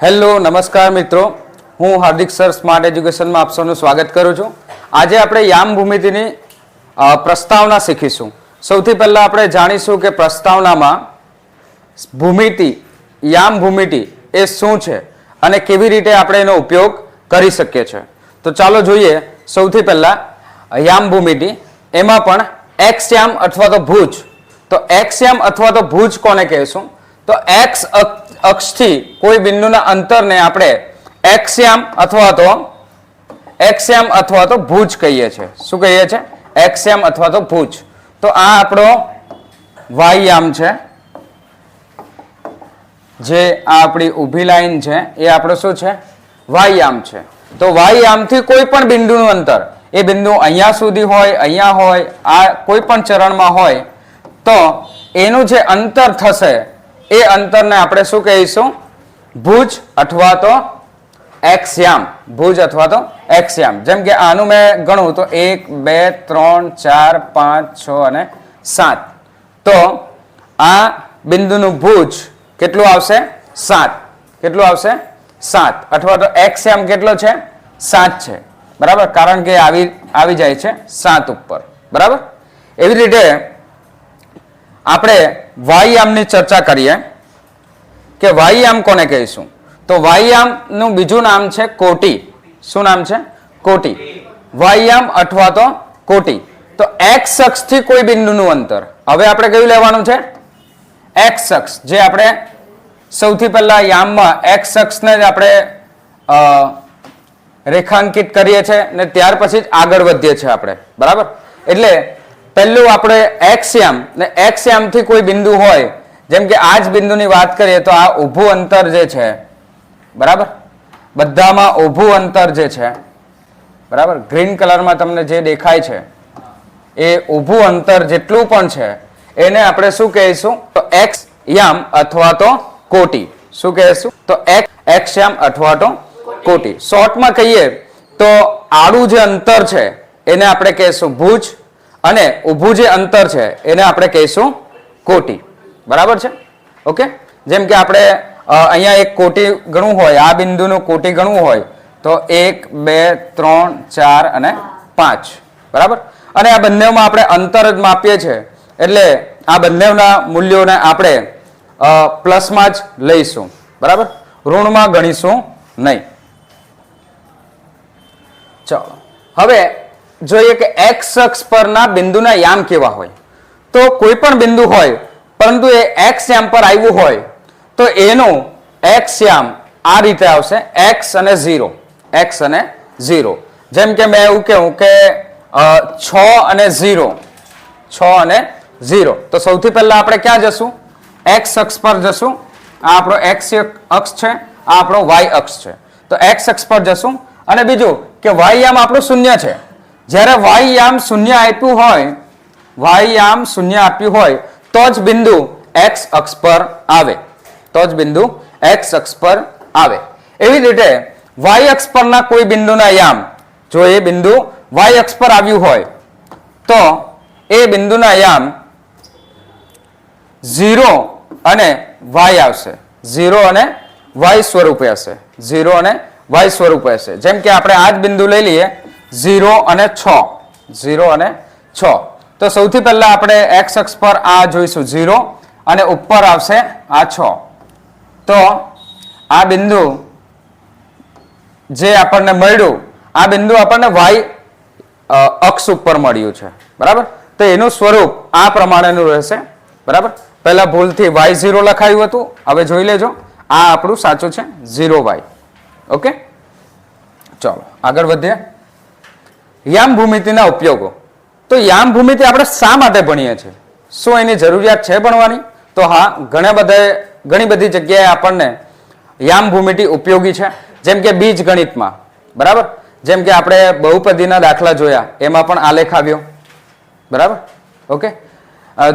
Hello નમસ્કાર મિત્રો, હું હાર્દિક સર સ્માર્ટ એજ્યુકેશનમાં આપ સૌનું સ્વાગત કરું છું. આજે આપણે યામ ભૂમિતિની પ્રસ્તાવના શીખીશું. સૌથી પહેલા આપણે જાણીશું કે પ્રસ્તાવનામાં ભૂમિતિ, યામ ભૂમિતિ એ શું છે અને કેવી રીતે આપણે એનો ઉપયોગ કરી શકીએ છીએ. તો ચાલો જોઈએ. સૌથી પહેલા યામ ભૂમિતિ, એમાં પણ એક્સ યામ અથવા તો ભુજ. તો એક્સ યામ અથવા તો ભુજ કોને કહેશું? તો એક્સ અક્ષથી કોઈ બિંદુના અંતરને આપણે એક્સ યામ અથવા તો ભુજ કહીએ છીએ. શું કહીએ છીએ? એક્સ યામ અથવા તો ભુજ. તો આ આપણો વાય યામ છે, જે આ આપણી ઊભી લાઈન છે એ આપણો શું છે? વાય યામ છે. તો વાય યામથી કોઈ પણ બિંદુનું અંતર, એ બિંદુ અહીંયા સુધી હોય, અહીંયા હોય, આ કોઈ પણ ચરણમાં હોય, તો એનું જે અંતર થશે એ અંતરને આપણે શું કહીશું? ભુજ અથવા તો એક્સ યામ. ભુજ અથવા તો એક્સ યામ. જેમ કે આનું મેં ગણું તો 1 2 3 4 5 6 અને 7. તો આ બિંદુનું ભુજ કેટલું આવશે? 7. કેટલું આવશે? 7. અથવા તો એક્સ યામ કેટલો છે? 7 છે. બરાબર, કારણ કે આવી જાય છે 7 ઉપર. બરાબર. એવી રીતે આપણે વાયયામની ચર્ચા કરીએ કે વાયયામ કોને કહીશું? તો વાયયામનું બીજું નામ છે કોટી. શું નામ છે? કોટી. વાયયામ અથવા તો કોટી. તો એક્સ અક્ષથી કોઈ બિંદુનું અંતર. હવે આપણે કયું લેવાનું છે? એક્સ અક્ષ. જે આપણે સૌથી પહેલા યામમાં એક્સ અક્ષને જ આપણે રેખાંકિત કરીએ છીએ ને ત્યાર પછી જ આગળ વધીએ છીએ આપણે. બરાબર. એટલે પહેલું આપણે એક્સ યામ ને એક્સ યામથી કોઈ બિંદુ હોય, જેમ કે આ જ બિંદુની વાત કરીએ તો આ ઊભું અંતર જે છે, બરાબર, બધામાં ઊભું અંતર જે છે, બરાબર, ગ્રીન કલરમાં તમને જે દેખાય છે એ ઊભું અંતર જેટલું પણ છે એને આપણે શું કહીશું? તો એક્સ યામ અથવા તો કોટી. શું કહીશું? તો એક્સ યામ અથવા તો કોટી. શોર્ટમાં કહીએ તો આડું જે અંતર છે એને આપણે કહીશું ભુજ, અને ઊભું જે અંતર છે એને આપણે કહીશું કોટી. બરાબર છે? ઓકે. જેમ કે આપણે અહીંયા એક કોટી ગણવું હોય, આ બિંદુનું કોટી ગણવું હોય તો 1 2 3 4 અને 5. બરાબર. અને આ બંનેમાં આપણે અંતર જ માપીએ છીએ, એટલે આ બંનેના મૂલ્યોને આપણે પ્લસમાં જ લઈશું. બરાબર, ઋણમાં ગણીશું નહીં. ચાલો હવે જોઈએ કે એક્સ અક્ષ પરના બિંદુના યામ કેવા હોય. તો કોઈ પણ બિંદુ હોય પરંતુ એ એક્સ યામ પર આવ્યું હોય તો એનું એક્સ યામ આ રીતે આવશે: એક્સ અને 0. એક્સ અને 0. જેમ કે મેં એવું કહું કે 6 અને 0. 6 અને 0. તો સૌથી પહેલા આપણે ક્યાં જશું? એક્સ અક્ષ પર જશું. આ આપણો એક્સ અક્ષ છે, આ આપણો વાય અક્ષ છે. તો એક્સ અક્ષ પર જશું. અને બીજું કે વાય યામ આપણું 0 છે. જ્યારે વાય યામ 0 આપ્યું હોય, વાય યામ 0 આપ્યું હોય તો જ બિંદુ એક્સ અક્ષ પર આવે. તો જ બિંદુ એક્સ અક્ષ પર આવે. એવી રીતે વાય અક્ષ પરના કોઈ બિંદુના યામ, જો એ બિંદુ વાય અક્ષ પર આવ્યું હોય તો એ બિંદુના યામ 0 અને વાય આવશે. 0 અને વાય સ્વરૂપે હશે. 0 અને વાય સ્વરૂપે હશે. જેમ કે આપણે આ જ બિંદુ લઈ લઈએ, 0 અને 6. 0 અને 6. તો સૌથી પહેલા આપણે એક્સ અક્ષ પર આ જોઈશું 0 અને ઉપર આવશે આ 6. તો આ બિંદુ જે આપણને મળ્યું, આ બિંદુ આપણને વાય અક્ષ ઉપર મળ્યું છે. બરાબર. તો એનું સ્વરૂપ આ પ્રમાણેનું રહેશે. બરાબર. પહેલા ભૂલથી y0 લખાયું હતું, હવે જોઈ લેજો, આ આપણું સાચું છે 0y. ઓકે. ચાલો આગળ વધીએ. યામ ભૂમિતિના ઉપયોગો. તો યામ ભૂમિતિ આપણે શા માટે ભણીએ છીએ? શું એની જરૂરિયાત છે ભણવાની? તો હા, ઘણી બધી જગ્યાએ આપણને યામ ભૂમિતિ ઉપયોગી છે. જેમ કે બીજ ગણિતમાં. બરાબર. જેમ કે આપણે બહુપદીના દાખલા જોયા, એમાં પણ આલેખ આવ્યો. બરાબર. ઓકે.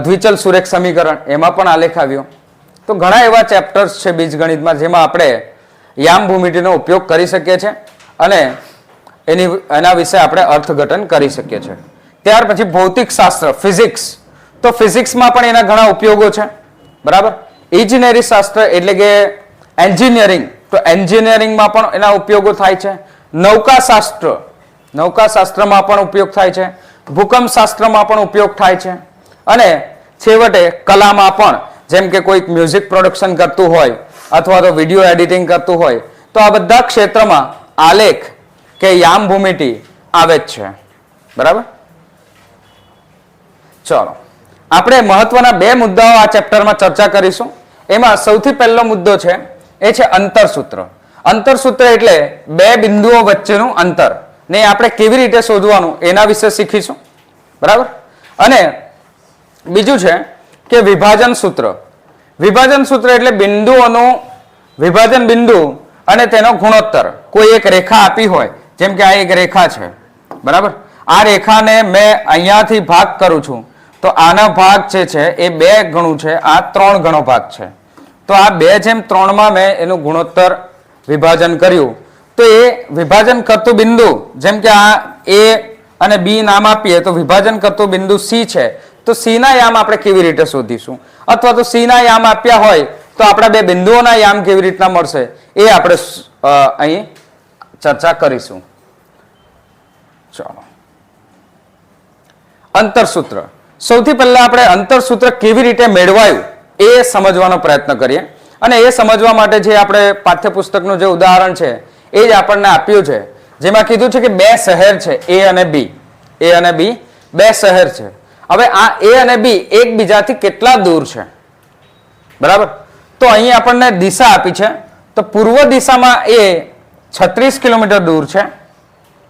દ્વિચલ સુરેખ સમીકરણ, એમાં પણ આલેખ આવ્યો. તો ઘણા એવા ચેપ્ટર્સ છે બીજ ગણિતમાં જેમાં આપણે યામ ભૂમિતિનો ઉપયોગ કરી શકીએ છીએ અને એના વિશે આપણે અર્થઘટન કરી શકીએ છીએ. ત્યાર પછી ભૌતિક શાસ્ત્ર, ફિઝિક્સ. તો ફિઝિક્સમાં પણ એના ઘણા ઉપયોગો છે. બરાબર. ઇજનેરી શાસ્ત્ર એટલે કે એન્જિનિયરિંગ, તો એન્જિનિયરિંગમાં પણ એના ઉપયોગો થાય છે. નૌકાશાસ્ત્રમાં પણ ઉપયોગ થાય છે. ભૂકંપ શાસ્ત્રમાં પણ ઉપયોગ થાય છે. અને છેવટે કલામાં પણ, જેમ કે કોઈક મ્યુઝિક પ્રોડક્શન કરતું હોય અથવા તો વિડીયો એડિટિંગ કરતું હોય, તો આ બધા ક્ષેત્રમાં આલેખ કે યામ ભૂમિતિ આવે જ છે. બરાબર. ચલો, આપણે મહત્વના 2 મુદ્દાઓ આ ચેપ્ટરમાં ચર્ચા કરીશું. એમાં સૌથી પહેલો મુદ્દો છે એ છે અંતરસૂત્ર. અંતરસૂત્ર એટલે 2 બિંદુઓ વચ્ચેનું અંતર ને આપણે કેવી રીતે શોધવાનું એના વિશે શીખીશું. બરાબર. અને બીજું છે કે વિભાજન સૂત્ર. વિભાજન સૂત્ર એટલે બિંદુઓનું વિભાજન બિંદુ અને તેનો ગુણોત્તર. કોઈ એક રેખા આપી હોય, જેમ કે આ એક રેખા છે. બરાબર. આ રેખાને મેં અહીંયાથી ભાગ કરું છું, તો આના ભાગ જે છે એ 2 ગણું છે, આ 3 ગણો ભાગ છે. તો આ 2/3 માં મેં એનું ગુણોત્તર વિભાજન કર્યું. તો એ વિભાજન કરતું બિંદુ, જેમ કે આ A અને B નામ આપીએ, તો વિભાજન કરતું બિંદુ C છે. તો C ના યામ આપણે કેવી રીતે શોધીશું, અથવા તો C ના યામ આપ્યા હોય તો આપણા 2 બિંદુઓના યામ કેવી રીતના મળશે એ આપણે અહીં ચર્ચા કરીશું. ચાલો, અંતરસૂત્ર. સૌથી પહેલા આપણે અંતરસૂત્ર કેવી રીતે મેળવાયું એ સમજવાનો પ્રયત્ન કરીએ. અને એ સમજવા માટે જે આપણે પાઠ્યપુસ્તકનું જે ઉદાહરણ છે એ જ આપણને આપ્યું છે, જેમાં કીધું છે કે 2 શહેર છે, A અને B. A અને B 2 શહેર છે. હવે આ A અને B એકબીજાથી કેટલા દૂર છે? બરાબર. તો અહીં આપણને દિશા આપી છે. તો પૂર્વ દિશામાં એ 36 કિલોમીટર દૂર છે.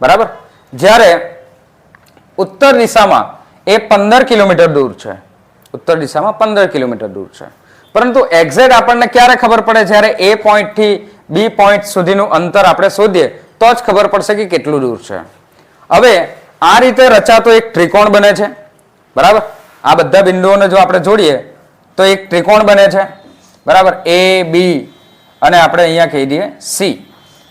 બરાબર. જ્યારે ઉત્તર દિશામાં એ 15 કિલોમીટર દૂર છે. ઉત્તર દિશામાં 15 કિલોમીટર દૂર છે. પરંતુ એક્ઝેક્ટ આપણને ક્યારે ખબર પડે? જ્યારે A પોઈન્ટ થી B પોઈન્ટ સુધીનું અંતર આપણે શોધીએ તો જ ખબર પડશે કે કેટલું દૂર છે. હવે આ રીતે રચાતો એક ત્રિકોણ બને છે. બરાબર. આ બધા બિંદુઓને જો આપણે જોડીએ તો એક ત્રિકોણ બને છે. બરાબર. A B અને આપણે અહીંયા કહી દઈએ C.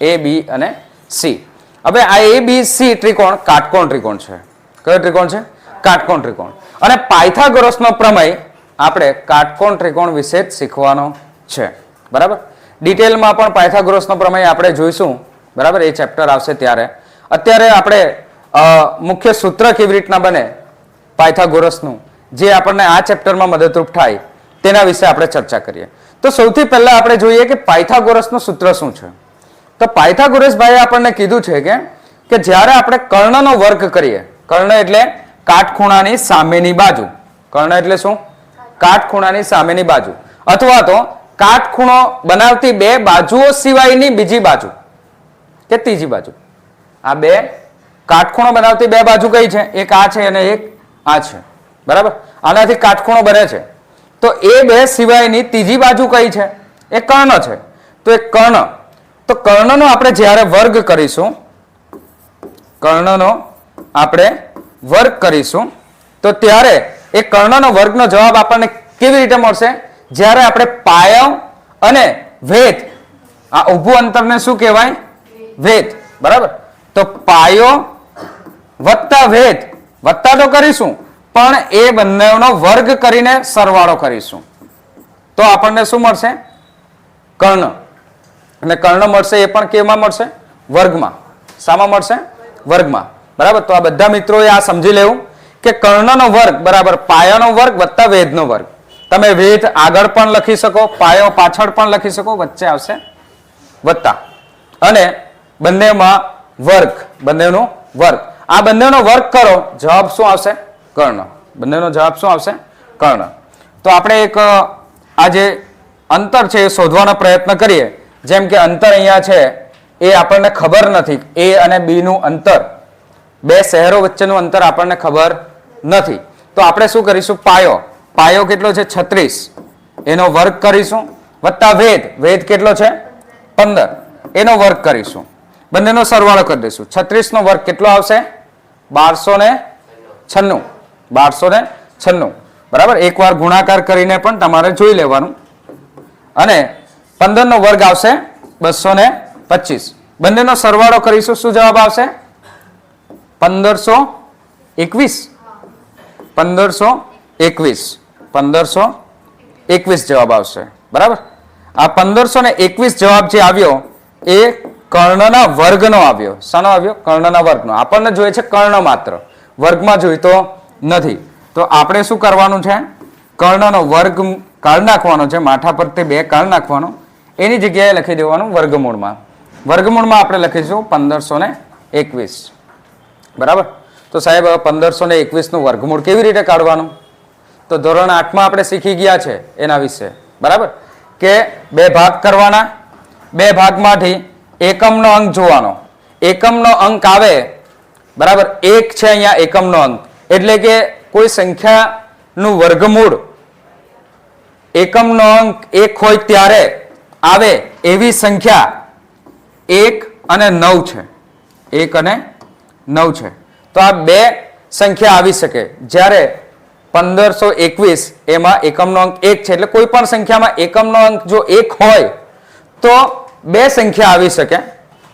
A B અને C. હવે આ A B C ત્રિકોણ કાટકોણ ત્રિકોણ છે. કયો ત્રિકોણ છે? કાટકોણ ત્રિકોણ. અને પાયથાગોરસનો પ્રમેય આપણે કાટકોણ ત્રિકોણ વિશે જ શીખવાનો છે. બરાબર. ડિટેલમાં પણ પાયથાગોરસનો પ્રમેય આપણે જોઈશું. બરાબર. એ ચેપ્ટર આવશે ત્યારે. અત્યારે આપણે મુખ્ય સૂત્ર કેવી રીતના બને પાયથાગોરસનું, જે આપણને આ ચેપ્ટરમાં મદદરૂપ થાય તેના વિશે આપણે ચર્ચા કરીએ. તો સૌથી પહેલા આપણે જોઈએ કે પાયથાગોરસનું સૂત્ર શું છે. તો પાયથાગોરસ ભાઈએ આપણને કીધું છે કે જ્યારે આપણે કર્ણનો વર્ગ કરીએ, કર્ણ એટલે કાટખૂણાની સામેની બાજુ. કર્ણ એટલે શું? કાટખૂણાની સામેની બાજુ, અથવા તો કાટખૂણો બનાવતી 2 બાજુઓ સિવાયની બીજી બાજુ કે ત્રીજી બાજુ. આ 2 કાટખૂણો બનાવતી 2 બાજુ કઈ છે? એક આ છે અને એક આ છે. બરાબર. આનાથી કાટખૂણો બને છે. તો એ 2 સિવાયની ત્રીજી બાજુ કઈ છે? એ કર્ણ છે. તો એ કર્ણ, તો કર્ણનો આપણે જ્યારે વર્ગ કરીશું, કર્ણનો આપણે વર્ગ કરીશું તો ત્યારે એ કર્ણનો વર્ગનો જવાબ આપણને કેવી રીતે મળશે? જ્યારે આપણે પાયો અને વેધ, આ ઊભું અંતરને શું કહેવાય? વેધ. બરાબર. તો પાયો વત્તા વેધ, વત્તા તો કરીશું પણ એ બંનેનો વર્ગ કરીને સરવાળો કરીશું તો આપણને શું મળશે? કર્ણ. અને કર્ણ મળશે એ પણ કેમાં મળશે? વર્ગમાં. શામાં મળશે? વર્ગમાં. બરાબર. તો આ બધા મિત્રોએ આ સમજી લેવું કે કર્ણનો વર્ગ બરાબર પાયાનો વર્ગ વત્તા વેધનો વર્ગ. તમે વેધ આગળ પણ લખી શકો, પાયો પાછળ પણ લખી શકો, વચ્ચે આવશે વત્તા. અને બંનેમાં વર્ગ, બંનેનો વર્ગ. આ બંનેનો વર્ગ કરો, જવાબ શું આવશે? કર્ણ. બંનેનો જવાબ શું આવશે? કર્ણ. તો આપણે એક આ જે અંતર છે એ શોધવાનો પ્રયત્ન કરીએ. જેમ કે અંતર અહીંયા છે એ આપણને ખબર નથી. A અને B નું અંતર, 2 શહેરો વચ્ચેનું અંતર આપણને ખબર નથી. તો આપણે શું કરીશું? પાયો, પાયો કેટલો છે? 36. એનો વર્ગ કરીશું વત્તા વેધ, વેધ કેટલો છે? 15. એનો વર્ગ કરીશું. બંનેનો સરવાળો કરી દઈશું. 36 નો વર્ગ કેટલો આવશે? 1296. 1296. બરાબર. એકવાર ગુણાકાર કરીને પણ તમારે જોઈ લેવાનું. અને 15 નો વર્ગ આવશે 225. બંનેનો સરવાળો કરીશું, શું જવાબ આવશે? 1521. 1521 જવાબ આવશે. બરાબર. આ 1521 જવાબ જે આવ્યો એ કર્ણના વર્ગનો આવ્યો. શાનો આવ્યો? કર્ણના વર્ગનો. આપણને જોઈએ છે કર્ણ માત્ર, વર્ગમાં જોઈતો નથી. તો આપણે શું કરવાનું છે? કર્ણનો વર્ગ કાઢી નાખવાનો છે, માથા પર તે 2 કાઢી નાખવાનો, એની જગ્યાએ લખી દેવાનું વર્ગમૂળમાં. વર્ગમૂળમાં આપણે લખીશું 1521. બરાબર? તો સાહેબ 1521 નું વર્ગમૂળ કેવી રીતે કાઢવાનું? તો ધોરણ 8 માં આપણે શીખી ગયા છે એના વિશે. બરાબર? કે 2 ભાગ કરવાના, 2 ભાગમાંથી એકમનો અંક જોવાનો. એકમનો અંક આવે, બરાબર, 1 છે અહીંયા એકમનો અંક, એટલે કે કોઈ સંખ્યાનું વર્ગમૂળ એકમનો અંક 1 હોય ત્યારે આવે એવી સંખ્યા 1 અને 9 છે. 1 અને 9 છે. તો આ 2 સંખ્યા આવી શકે. જ્યારે 1521 એમાં એકમનો અંક 1 છે, એટલે કોઈ પણ સંખ્યામાં એકમનો અંક જો 1 હોય તો 2 સંખ્યા આવી શકે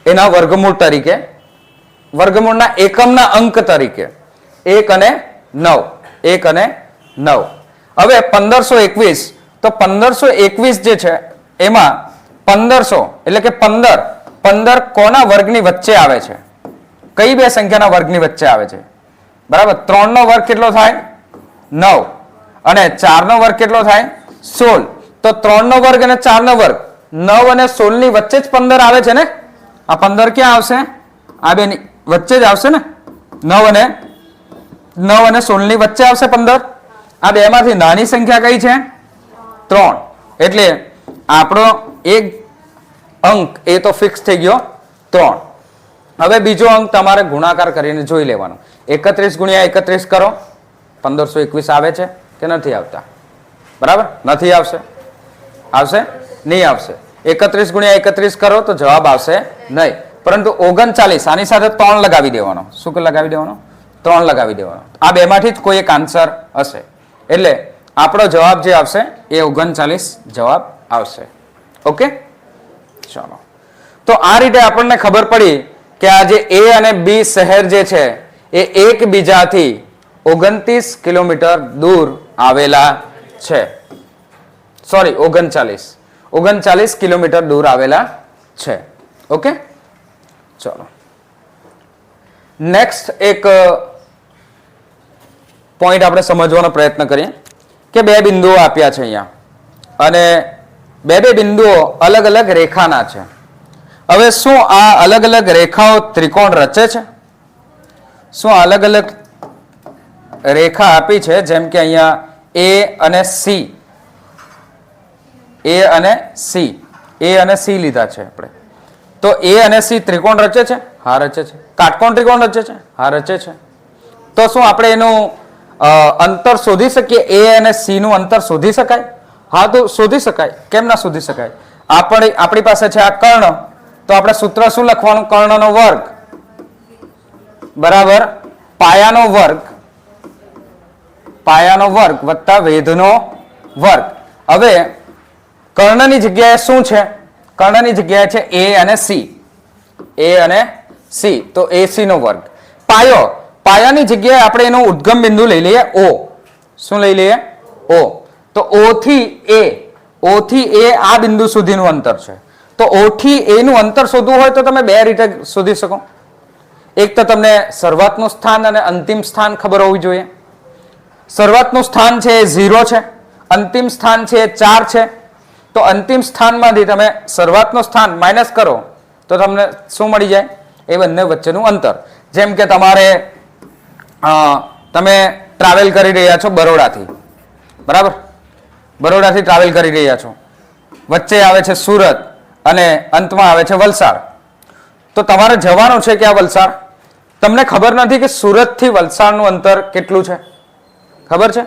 એના વર્ગમૂળ તરીકે, વર્ગમૂળના એકમના અંક તરીકે 1 અને 9. 1 અને 9. હવે 1521, તો 1521 જે છે એમાં 1500 એટલે કે 15 કોના વર્ગની વચ્ચે આવે છે? કઈ 2 સંખ્યાના વર્ગની વચ્ચે આવે છે? બરાબર? 3 નો વર્ગ કેટલો થાય? 9. અને 4 નો વર્ગ કેટલો થાય? 16. તો 3 નો વર્ગ અને 4 નો વર્ગ, 9 અને 16 ની વચ્ચે જ 15 આવે છે ને? આ 15 ક્યાં આવશે? આ બેની વચ્ચે જ આવશે ને? 9 અને 16 ની વચ્ચે આવશે 15. આ 2 માંથી નાની સંખ્યા કઈ છે? 3. એટલે આપણો એક અંક એ તો ફિક્સ થઈ ગયો 3. હવે બીજો અંક તમારે ગુણાકાર કરીને જોઈ લેવાનો. 31 ગુણ્યા 31 કરો, 1521 આવે છે કે નથી આવતા? બરાબર? નથી આવશે. આવશે? નહીં આવશે. 31 ગુણ્યા 31 કરો તો જવાબ આવશે નહીં, પરંતુ 39 આની સાથે 3 લગાવી દેવાનો. શું લગાવી દેવાનો? 3 લગાવી દેવાનો. આ 2 માંથી જ કોઈ એક આન્સર હશે. એટલે આપણો જવાબ જે આવશે એ 39 જવાબ આવશે. ઓકે, ચાલો. તો આ રીતે આપણને ખબર પડી કે આ જે A અને B શહેર જે છે એ એકબીજાથી 29 કિલોમીટર દૂર આવેલા છે. સોરી, 39 કિલોમીટર દૂર આવેલા છે. ઓકે, ચલો. નેક્સ્ટ એક પોઈન્ટ આપણે સમજવાનો પ્રયત્ન કરીએ કે 2 બિંદુઓ આપ્યા છે અહીંયા, અને 2 બિંદુઓ અલગ અલગ રેખાના છે. હવે શું આ અલગ અલગ રેખાઓ ત્રિકોણ રચે છે? શું અલગ અલગ રેખા આપી છે, જેમ કે અહીંયા A અને C, A અને C લીધા છે આપણે, તો A અને C ત્રિકોણ રચે છે? હા, રચે છે. કાટકોણ ત્રિકોણ રચે છે? હા, રચે છે. તો શું આપણે એનું અંતર શોધી શકીએ? A અને C નું અંતર શોધી શકાય? હા, તો શોધી શકાય. કેમ ના શોધી શકાય? આપણી પાસે છે આ કર્ણ, તો આપણે સૂત્ર શું લખવાનું? કર્ણનો વર્ગ બરાબર પાયાનો વર્ગ વત્તા વેધનો વર્ગ. હવે કર્ણની જગ્યાએ શું છે? કર્ણની જગ્યાએ છે A અને C, તો AC નો વર્ગ. પાયાની જગ્યાએ આપણે એનો ઉદ્ગમ બિંદુ લઈ લઈએ O. શું લઈ લઈએ? O. તો O થી A આ બિંદુ સુધીનું અંતર છે. તો O થી A નું અંતર શોધવું હોય તો તમે 2 રીતે શોધી શકો. એક તો તમને શરૂઆતનું સ્થાન અને અંતિમ સ્થાન ખબર હોવી જોઈએ. શરૂઆતનું સ્થાન છે એ 0 છે, અંતિમ સ્થાન છે એ 4 છે. તો અંતિમ સ્થાનમાંથી તમે શરૂઆતનું સ્થાન માઇનસ કરો તો તમને શું મળી જાય? એ બંને વચ્ચેનું અંતર. જેમ કે તમે ટ્રાવેલ કરી રહ્યા છો બરોડાથી, બરાબર? બરોડાથી ટ્રાવેલ કરી રહ્યા છો, વચ્ચે આવે છે સુરત અને અંતમાં આવે છે વલસાડ. તો તમારે જવાનું છે કે આ વલસાડ, તમને ખબર નથી કે સુરતથી વલસાડનું અંતર કેટલું છે? ખબર છે?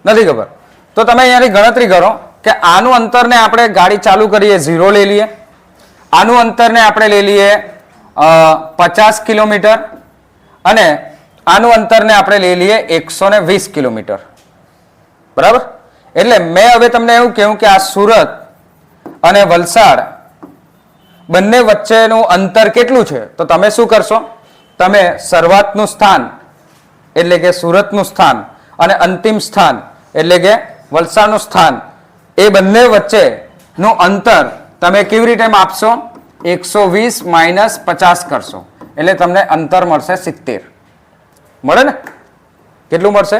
નથી ખબર. તો તમે અહીંયાની ગણતરી કરો કે આનું અંતરને આપણે ગાડી ચાલુ કરીએ 0 લઈ લઈએ, આનું અંતરને આપણે લઈ લઈએ 50 કિલોમીટર, અને આનું અંતરને આપણે લઈ લઈએ 120 કિલોમીટર. બરાબર? એટલે મેં હવે તમને એવું કહ્યું કે આ સુરત અને વલસાડ બંને વચ્ચેનું અંતર કેટલું છે? તો તમે શું કરશો? તમે શરૂઆતનું સ્થાન એટલે કે સુરતનું સ્થાન અને અંતિમ સ્થાન એટલે કે વલસાડનું સ્થાન, એ બંને વચ્ચે નું અંતર તમે કેવી રીતે માપશો? 120 માઇનસ 50 કરશો એટલે તમને અંતર મળશે 70. મળે ને? કેટલું મળશે?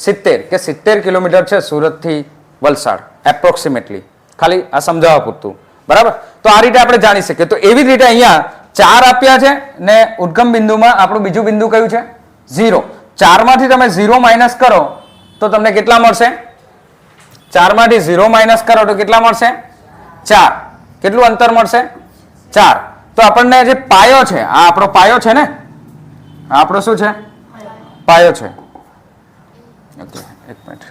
70 કે 70 કિલોમીટર છે સુરતથી વલસાડ એપ્રોક્સિમેટલી. ખાલી આ સમજાવવા પૂરતું. બરાબર? તો આ રીતે આપણે જાણી શકીએ. તો એવી જ રીતે અહીંયા 4 આપ્યા છે ને ઉદ્ગમ બિંદુમાં આપણું બીજું બિંદુ કયું છે? 0. 4 માંથી તમે 0 માઇનસ કરો તો તમને કેટલા મળશે? 4 માંથી 0 માઇનસ કરો તો કેટલા મળશે? 4. કેટલું અંતર મળશે? 4. તો આપણને જે પાયો છે આ આપણો પાયો છે ને, આ આપણો શું છે? પાયો છે. ઓકે, એક મિનિટ.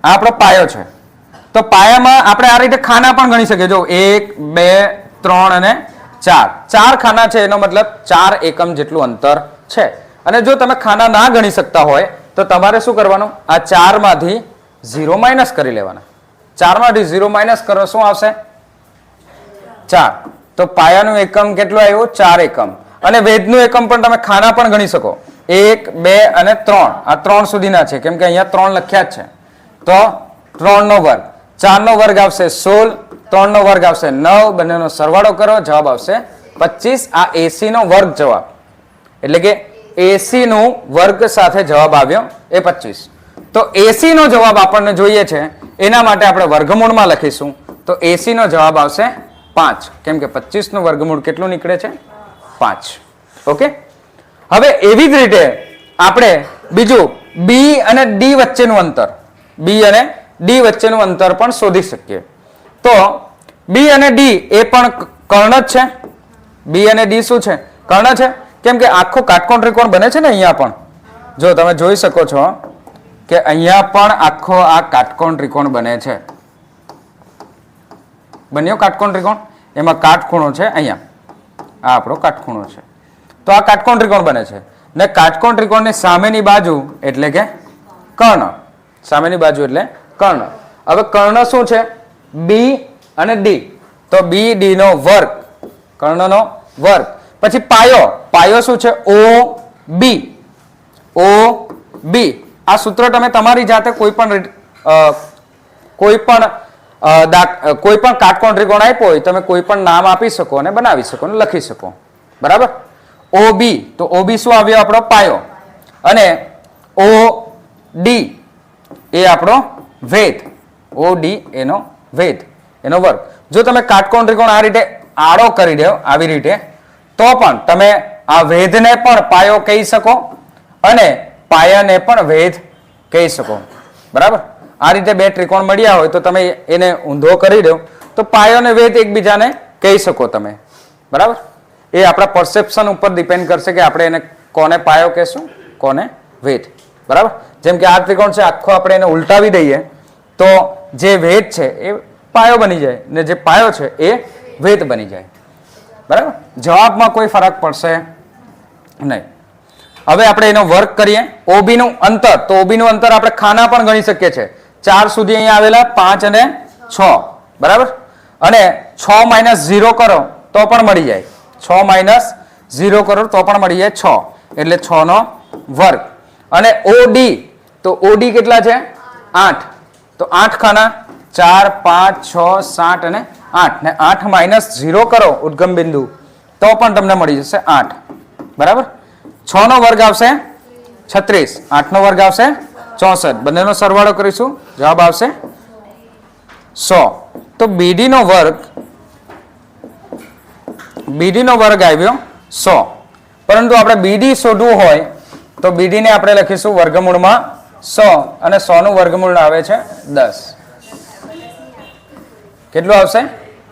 આ આપણો પાયો છે. તો પાયામાં આપણે આ રીતે ખાના પણ ગણી શકીએ. જો 1 2 3 અને 4. 4 ખાના છે એનો મતલબ 4 એકમ જેટલું અંતર છે. અને જો તમે ખાના ના ગણી શકતા હોય તો તમારે શું કરવાનું? આ 4 માંથી 0 માઇનસ કરી લેવાના. 4 માંથી 0 માઇનસ કરો શું આવશે? 4. તો પાયાનું એકમ કેટલું આવ્યું? 4 એકમ. અને વેધનું એકમ પણ તમે ખાના પણ ગણી શકો. 1 2 અને 3. આ 3 સુધીના છે કેમ કે અહીંયા 3 લખ્યા જ છે. તો 3 નો વર્ગ, 4 નો વર્ગ આવશે 16, 3 નો વર્ગ આવશે 9, બંનેનો સરવાળો કરો જવાબ આવશે 25. આ AC નો વર્ગ જવાબ એટલે કે AC નું વર્ગ સાથે જવાબ આવ્યો એ 25. તો AC નો જવાબ આપણને જોઈએ છે એના માટે આપણે વર્ગમૂળમાં લખીશું. તો AC નો જવાબ આવશે 5 કેમ કે 25 નું વર્ગમૂળ કેટલું નીકળે છે? 5. ઓકે. હવે એવી જ રીતે આપણે બીજું B અને D વચ્ચેનું અંતર, B અને D વચ્ચેનું અંતર પણ શોધી શકીએ. તો B અને D એ પણ કર્ણ જ છે. B અને D શું છે? કર્ણ છે. કેમ કે આખો કાટકોણ ત્રિકોણ બને છે ને અહીંયા પણ. જો તમે જોઈ શકો છો કે અહીંયા પણ આખો આ કાટકોણ ત્રિકોણ બને છે. બન્યો કાટકોણ ત્રિકોણ. એમાં કાટખૂણો છે અહીંયા. આ આપણો કાટખૂણો છે. તો આ કાટકોણ ત્રિકોણ બને છે ને કાટકોણ ત્રિકોણની સામેની બાજુ એટલે કે કર્ણ. સામેની બાજુ એટલે કર્ણ. હવે કર્ણ શું છે? B અને D. તો B D નો વર્ગ, કર્ણનો વર્ગ. પછી પાયો, પાયો શું છે? OB. OB. આ સૂત્ર તમે તમારી જાતે કોઈ પણ કાટકોણ ત્રિકોણ આપ્યો હોય તમે કોઈ પણ નામ આપી શકો અને બનાવી શકો અને લખી શકો. બરાબર? OB. તો OB શું આવ્યો? આપણો પાયો. અને OD એ આપણો વેધ. OD એનો વેધ, એનો વર્ગ. જો તમે કાટકોણ ત્રિકોણ આ રીતે આડો કરી દો આવી રીતે તો પણ તમે આ વેધને પણ પાયો કહી શકો અને પાયાને પણ વેધ કહી શકો. બરાબર? આ રીતે બે ત્રિકોણ મળ્યા હોય તો તમે એને ઊંધો કરી દો તો પાયો અને વેધ એકબીજાને કહી શકો તમે. બરાબર? એ આપણા પરસેપ્શન ઉપર ડિપેન્ડ કરશે કે આપણે એને કોને પાયો કહેશું, કોને વેધ. બરાબર? જેમ કે આ ત્રિકોણ છે આખો આપણે એને ઉલટાવી દઈએ તો જે વેધ છે એ પાયો બની જાય ને જે પાયો છે એ વેધ બની જાય. બરાબર? જવાબમાં કોઈ ફરક પડશે નહીં. હવે આપણે એનો વર્ક કરીએ. OB નું અંતર, તો OB નું અંતર આપણે ખાના પણ ગણી શકીએ છીએ. 4 સુધી અહીંયા આવેલા 5 અને 6. બરાબર? અને 6 માઇનસ 0 કરો તો પણ મળી જાય. 6 માઇનસ 0 કરો તો પણ મળી જાય 6 એટલે 6 નો વર્ગ. અને OD, તો OD કેટલા છે? 8. તો 8 ખાના 4 5 6 7 અને 8 ને 8 માઇનસ 0 કરો ઉદ્ગમ બિંદુ તો પણ તમને મળી જશે 8. બરાબર? 6 નો વર્ગ આવશે 36, 8 નો વર્ગ આવશે 64. બંનેનો સરવાળો કરીશું જવાબ આવશે 100. તો BD નો વર્ગ આવ્યો 100. પરંતુ આપણે BD શોધવું હોય તો BD ને આપણે લખીશું વર્ગમૂળમાં 100 અને 100 નું વર્ગમૂળ આવે છે 10. કેટલું આવશે?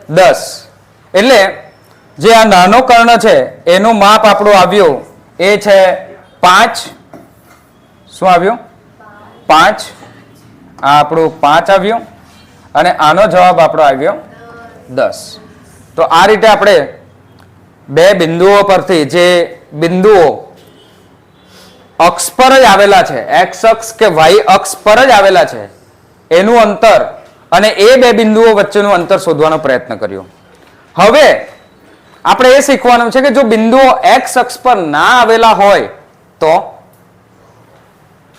10. એટલે જે આ નાનો કર્ણ છે એનું માપ આપણું આવ્યું એ છે 5. શું આવ્યું? 5. આ આપણું 5 આવ્યું અને આનો જવાબ આપણો આવ્યો 10. તો આ રીતે આપણે બે બિંદુઓ પરથી જે બિંદુઓ અક્ષ પર જ આવેલા છે, એક્સ અક્ષ કે વાય અક્ષ પર જ આવેલા છે એનું અંતર અને એ બે બિંદુઓ વચ્ચેનું અંતર શોધવાનો પ્રયત્ન કર્યો. હવે આપણે એ શીખવાનું છે કે જો બિંદુઓ એક્સ અક્ષ પર ના આવેલા હોય તો,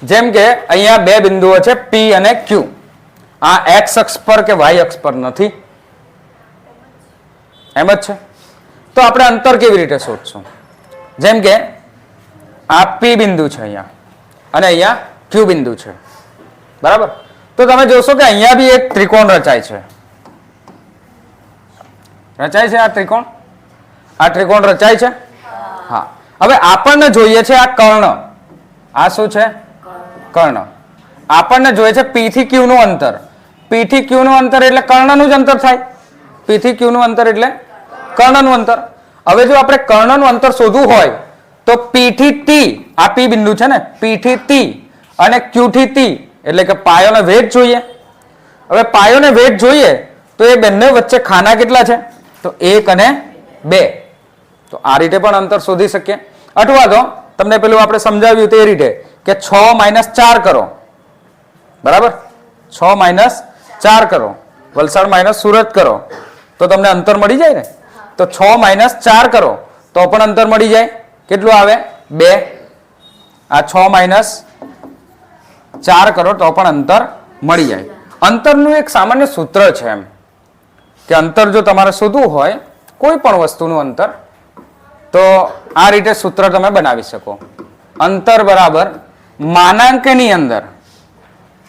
જેમ કે અહીંયા બે બિંદુઓ છે P અને Q. આ એક્સ અક્ષ પર કે વાય અક્ષ પર નથી, એમ જ છે. તો આપણે અંતર કેવી રીતે શોધશું? જેમ કે આ પી બિંદુ છે અહીંયા અને અહીંયા ક્યુ બિંદુ છે, બરાબર. તો તમે જોશો કે અહીંયા બી એક ત્રિકોણ રચાય છે. રચાય છે આ ત્રિકોણ રચાય છે. હા, હવે આપણને જોઈએ છે આ કર્ણ. આ શું છે? કર્ણ. આપણને જોઈએ છે પી થી ક્યુ નું અંતર. પી થી ક્યુ નું અંતર એટલે કર્ણનું જ અંતર થાય. પી થી ક્યુ નું અંતર એટલે કર્ણનું અંતર. હવે જો આપણે કર્ણનું અંતર શોધવું હોય તો પી થી ટી, આ પી બિંદુ છે ને, પી થી ટી અને ક્યુ થી ટી એટલે કે પાયો ને વેધ જોઈએ. હવે પાયો ને વેધ જોઈએ તો એ બંને વચ્ચે ખાના કેટલા છે? તો 1 અને 2. તો આ રીતે પણ અંતર શોધી શકીએ. અથવા તો તમને પેલું આપણે સમજાવ્યું તે રીતે કે 6 - 4 કરો, બરાબર. 6 - 4 કરો, વલસાડ - સુરત કરો તો તમને અંતર મળી જાય ને. તો 6 - 4 કરો તો પણ અંતર મળી જાય. કેટલું આવે? 2. આ 6 - 4 કરો તો પણ અંતર મળી જાય. અંતરનું એક સામાન્ય સૂત્ર છે એમ કે અંતર જો તમારે શોધવું હોય કોઈ પણ વસ્તુનું અંતર, તો આ રીતે સૂત્ર તમે બનાવી શકો. અંતર બરાબર માનાંકની અંદર,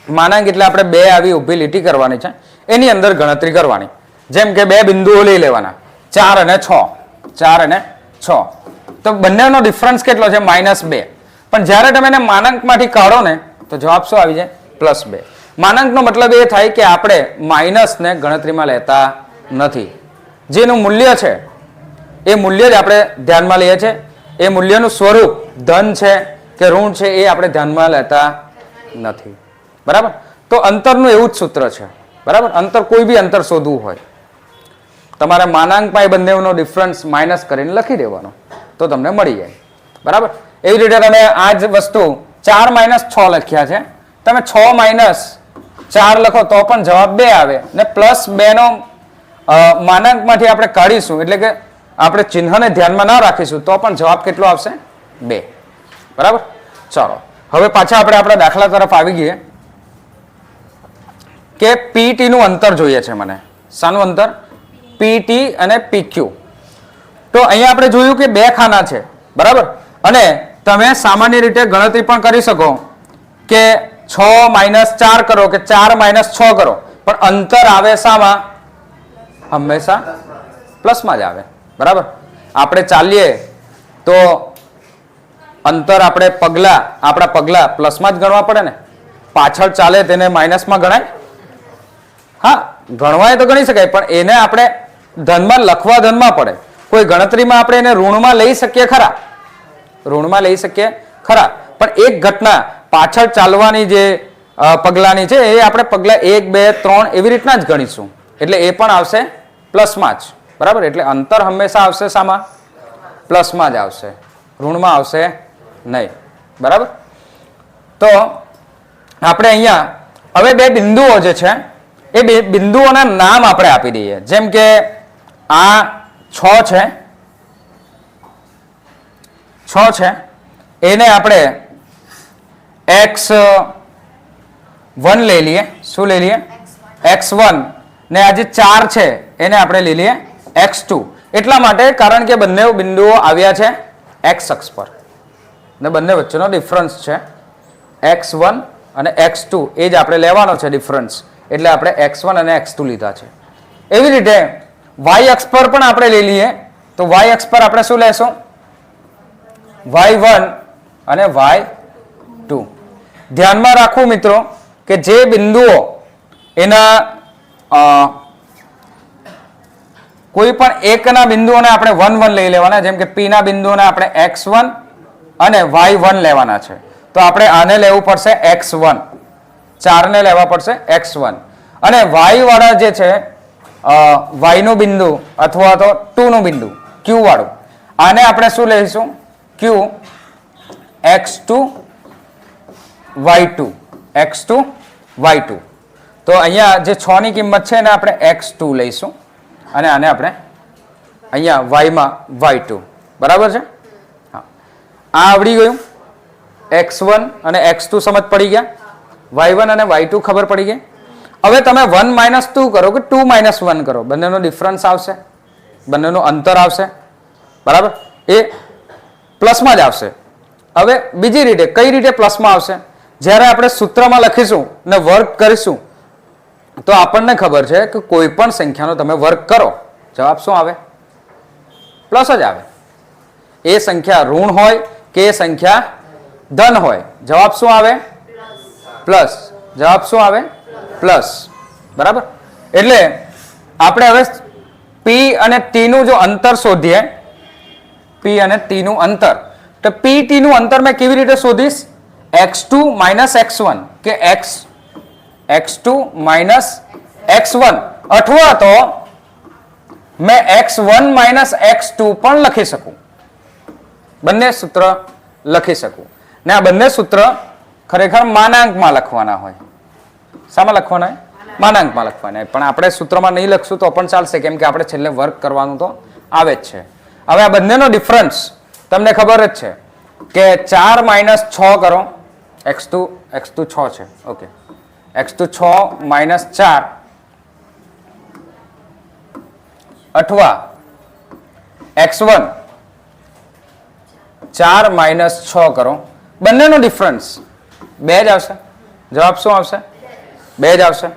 માનાંક એટલે આપણે 2 આવી ઊભી લીટી કરવાની છે, એની અંદર ગણતરી કરવાની. જેમ કે 2 બિંદુઓ લઈ લેવાના, 4 અને 6, 4 અને 6. તો બંનેનો ડિફરન્સ કેટલો છે? -2. પણ જ્યારે તમે એને માનાંકમાંથી કાઢો ને તો જવાબ શું આવી જાય? +2. માનાંકનો મતલબ એ થાય કે આપણે માઇનસને ગણતરીમાં લેતા નથી. જેનું મૂલ્ય છે એ મૂલ્ય જ આપણે ધ્યાનમાં લઈએ છીએ. એ મૂલ્યનું સ્વરૂપ ધન છે કે ઋણ છે એ આપણે ધ્યાનમાં લેતા નથી, બરાબર. તો અંતરનું એવું જ સૂત્ર છે, બરાબર. અંતર કોઈ બી અંતર શોધવું હોય તમારે માનાંકમાં એ બંનેનો ડિફરન્સ માઇનસ કરીને લખી દેવાનો તો તમને મળી જાય, બરાબર. એવી રીતે તમે આ જ વસ્તુ 4 - 6 લખ્યા છે, તમે 6 - 4 લખો તો પણ જવાબ 2 આવે ને +2 નો માનાંકમાંથી આપણે કાઢીશું એટલે કે આપણે ચિહ્નને ધ્યાનમાં ના રાખીશું તો પણ જવાબ કેટલો આવશે? 2, બરાબર. ચાલો હવે પાછા આપણે આપણા દાખલા તરફ આવી ગઈએ કે પીટી નું અંતર જોઈએ છે મને. શાનું અંતર? પીટી અને પીક્યુ. તો અહીંયા આપણે જોયું કે 2 ખાના છે, બરાબર. અને તમે સામાન્ય રીતે ગણતરી પણ કરી શકો કે 6 - 4 કરો કે 4 - 6 કરો, પણ અંતર આવે શામાં? હંમેશા પ્લસમાં જ આવે, બરાબર. આપણે ચાલીએ તો અંતર આપણે આપણા પગલા પ્લસમાં જ ગણવા પડે ને. પાછળ ચાલે તેને માઇનસમાં ગણાય? હા, ગણવાય તો ગણી શકાય, પણ એને આપણે ધનમાં લખવા ધનમાં પડે. કોઈ ગણતરીમાં આપણે એને ઋણમાં લઈ શકીએ ખરા, ઋણમાં લઈ શકીએ ખરા, પણ એક ઘટના પાછળ ચાલવાની જે પગલાની છે એ આપણે પગલા 1, 2, 3 એવી રીતના જ ગણીશું એટલે એ પણ આવશે પ્લસમાં જ, બરાબર. એટલે અંતર હંમેશા આવશે શામાં? પ્લસમાં જ આવશે, ઋણમાં આવશે નહીં, બરાબર. તો આપણે અહીંયા હવે 2 બિંદુઓ જે છે એ 2 બિંદુઓના નામ આપણે આપી દઈએ. જેમ કે આ 6 છે, 6 છે, એને આપણે x1 લઈ લઈએ. શું લઈ લઈએ? x1. ને આ જે 4 છે એને આપણે લઈ લઈએ x2. એટલા માટે કારણ કે બંને બિંદુઓ આવ્યા છે x અક્ષ પર ને બંને વચ્ચેનો ડિફરન્સ છે x1 અને x2, એ જ આપણે લેવાનો છે ડિફરન્સ, એટલે આપણે x1 અને x2 લીધા છે. એવી રીતે y અક્ષ પર પણ આપણે લઈ લઈએ તો y અક્ષ પર આપણે શું લેશું? y1 અને y2. ધ્યાનમાં રાખવું મિત્રો કે જે બિંદુઓ એના કોઈ પણ એકના બિંદુઓને આપણે 1, 1 લઈ લેવાના. જેમ કે p ના બિંદુઓને આપણે x1 અને y1 લેવાના છે તો આપણે આને લેવું પડશે x1, 4 ને લેવા પડશે x1. અને y વાળા જે છે y નું બિંદુ અથવા તો 2 નું બિંદુ q વાળું, આને આપણે શું લઈશું? q, x2 y2, x2 y2. તો અહીંયા જે 6 ની કિંમત છે એને આપણે x2 લઈશું અને આને આપણે અહીંયા y માં y2, બરાબર છે. હા, આ આવડી ગયું. x1 અને x2 સમજ પડી ગયા, y1 અને y2 ખબર પડી ગઈ. હવે તમે 1 - 2 કરો કે 2 - 1 કરો, બંનેનો ડિફરન્સ આવશે, બંનેનું અંતર આવશે, બરાબર, એ પ્લસમાં જ આવશે. હવે બીજી રીતે કઈ રીતે પ્લસમાં આવશે? જ્યારે આપણે સૂત્રમાં લખીશું ને વર્ગ કરીશું તો આપણને ખબર છે કે કોઈ પણ સંખ્યાનો તમે વર્ગ કરો, જવાબ શું આવે? પ્લસ જ આવે. એ સંખ્યા ઋણ હોય કે એ સંખ્યા ધન હોય, જવાબ શું આવે? પ્લસ. જવાબ શું આવે? પ્લસ. બરાબર. એટલે આપણે હવે પી અને ટી નું જો અંતર શોધીએ, પી અને ટી નું અંતર, તો પી ટી નું અંતર મેં કેવી રીતે શોધીશ? x2 - x1 કે x2 - x1, અથવા તો મેં x1 - x2 પણ લખી શકું. બંને સૂત્ર લખી શકું. ને આ બંને સૂત્ર ખરેખર માનાંકમાં લખવાના હોય. શામાં લખવાના હોય? માનાંકમાં લખવાના હોય. પણ આપણે સૂત્રમાં નહીં લખશું તો પણ ચાલશે, કેમ કે આપણે છેલ્લે વર્ક કરવાનું તો આવે જ છે. હવે આ બંનેનો ડિફરન્સ તમને ખબર જ છે કે 4 - 6 કરો, x2 6 છે, ઓકે, x2 6 - 4, અથવા x1 4 - 6 કરો, બંનેનો ડિફરન્સ 2 જ આવશે. જવાબ શું આવશે? 2 જ આવશે.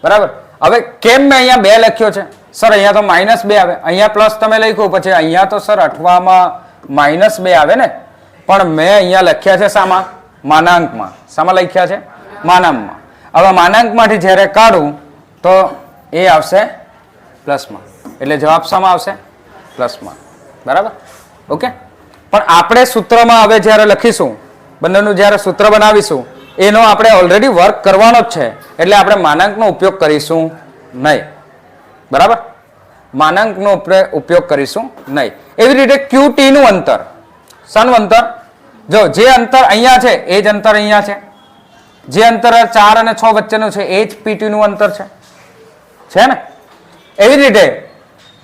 બરાબર. હવે કેમ મેં અહીંયા 2 લખ્યો છે? સર અહીંયા તો -2 આવે, અહીંયા પ્લસ તમે લખ્યું, પછી અહીંયા તો સર અઠવામાં -2 આવે ને, પણ મેં અહીંયા લખ્યા છે શામાં? માનાંકમાં. શામાં લખ્યા છે? માનાંકમાં. હવે માનાંકમાંથી જ્યારે કાઢું તો એ આવશે પ્લસમાં. એટલે જવાબ શામાં આવશે? પ્લસમાં. બરાબર, ઓકે. પણ આપણે સૂત્રમાં હવે જ્યારે લખીશું, બંનેનું જ્યારે સૂત્ર બનાવીશું, એનો આપણે ઓલરેડી વર્ક કરવાનો જ છે, એટલે આપણે માનાંકનો ઉપયોગ કરીશું નહીં. બરાબર, માનાંકનો ઉપયોગ કરીશું નહીં. એવી રીતે QT નું અંતર, શાનું અંતર? જો જે અંતર અહીંયા છે એ જ અંતર અહીંયા છે, જે અંતર 4 અને 6 વચ્ચેનું છે એ જ PT નું અંતર છે ને. એવી રીતે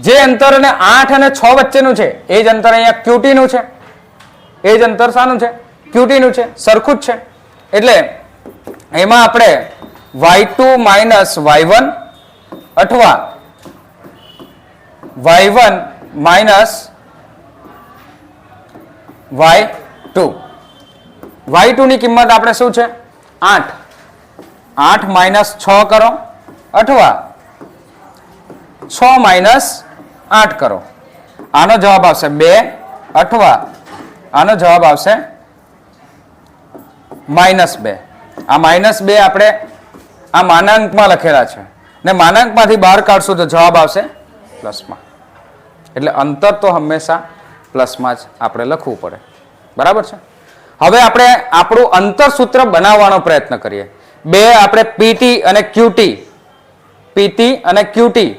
જે અંતર 8 અને 6 વચ્ચેનું છે એ જ અંતર અહીંયા QT નું છે, એ જ અંતર શાનું છે? QT નું છે, સરખું જ છે. એટલે એમાં આપણે y2 - y1 અથવા y1 - y2, y2 ની કિંમત આપણે શું છે? 8. 8 - 6 કરો, અથવા 6 - 8 કરો. આનો જવાબ આવશે 2, અથવા આનો જવાબ આવશે -2. આ -2 આપણે આ માનાંકમાં લખેલા છે, ને માનાંકમાંથી બહાર કાઢશું તો જવાબ આવશે પ્લસમાં. એટલે અંતર તો હંમેશા પ્લસમાં જ આપણે લખવું પડે. બરાબર છે. હવે આપણે આપણું અંતર સૂત્ર બનાવવાનો પ્રયત્ન કરીએ. બે આપણે પીટી અને ક્યુટી, પીટી અને ક્યુટી